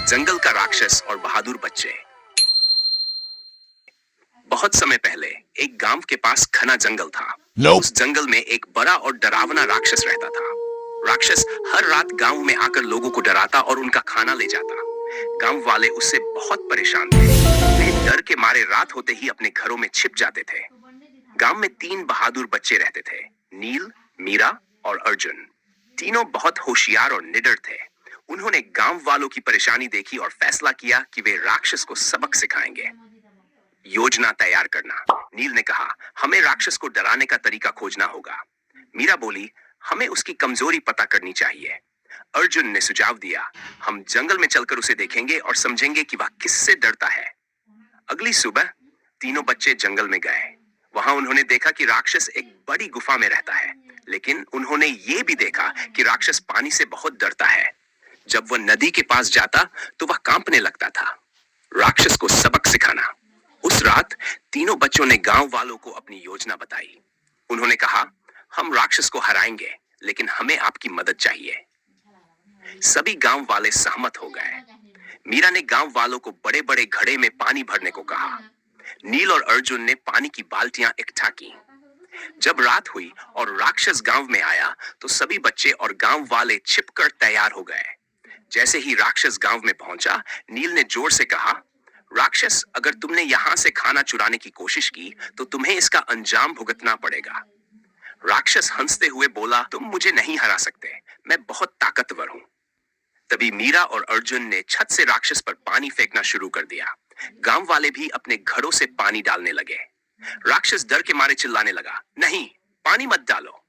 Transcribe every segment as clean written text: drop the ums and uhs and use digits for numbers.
जंगल का राक्षस और बहादुर बच्चे। बहुत समय पहले एक गांव के पास घना जंगल था। उस जंगल में एक बड़ा और डरावना राक्षस रहता था। राक्षस हर रात गांव में आकर लोगों को डराता और उनका खाना ले जाता। गांव वाले उससे बहुत परेशान थे। वे डर के मारे रात होते ही अपने घरों में छिप जाते थे। गांव में 3 बहादुर बच्चे रहते थे, नील, मीरा और अर्जुन। तीनों बहुत होशियार और निडर थे। उन्होंने गांव वालों की परेशानी देखी और फैसला किया कि वे राक्षस को सबक सिखाएंगे। योजना तैयार करना। नील ने कहा, हमें राक्षस को डराने का तरीका खोजना होगा। मीरा बोली, हमें उसकी कमजोरी पता करनी चाहिए। अर्जुन ने सुझाव दिया, हम जंगल में चलकर उसे देखेंगे और समझेंगे कि वह किससे डरता है। अगली सुबह तीनों बच्चे जंगल में गए। वहां उन्होंने देखा कि राक्षस एक बड़ी गुफा में रहता है, लेकिन उन्होंने ये भी देखा कि राक्षस पानी से बहुत डरता है। जब वह नदी के पास जाता तो वह कांपने लगता था। राक्षस को सबक सिखाना। उस रात तीनों बच्चों ने गांव वालों को अपनी योजना बताई। उन्होंने कहा, हम राक्षस को हराएंगे, लेकिन हमें आपकी मदद चाहिए। सभी गांव वाले सहमत हो गए। मीरा ने गांव वालों को बड़े बड़े घड़े में पानी भरने को कहा। नील और अर्जुन ने पानी की बाल्टियां इकट्ठा की। जब रात हुई और राक्षस गांव में आया तो सभी बच्चे और गांव वाले छिपकर तैयार हो गए। जैसे ही राक्षस गांव में पहुंचा, नील ने जोर से कहा, राक्षस, अगर तुमने यहां से खाना चुराने की कोशिश की तो तुम्हें इसका अंजाम भुगतना पड़ेगा। राक्षस हंसते हुए बोला, तुम मुझे नहीं हरा सकते, मैं बहुत ताकतवर हूं। तभी मीरा और अर्जुन ने छत से राक्षस पर पानी फेंकना शुरू कर दिया। गांव वाले भी अपने घड़ों से पानी डालने लगे। राक्षस डर के मारे चिल्लाने लगा, नहीं, पानी मत डालो।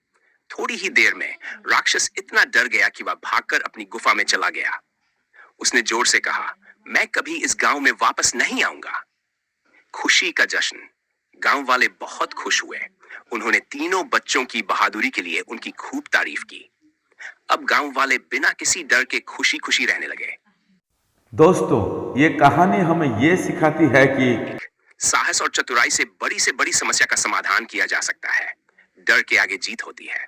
थोड़ी ही देर में राक्षस इतना डर गया कि वह भागकर अपनी गुफा में चला गया। उसने जोर से कहा, मैं कभी इस गांव में वापस नहीं आऊंगा। खुशी का जश्न। गांव वाले बहुत खुश हुए। उन्होंने तीनों बच्चों की बहादुरी के लिए उनकी खूब तारीफ की। अब गांव वाले बिना किसी डर के खुशी खुशी रहने लगे। दोस्तों, ये कहानी हमें ये सिखाती है कि साहस और चतुराई से बड़ी समस्या का समाधान किया जा सकता है। डर के आगे जीत होती है।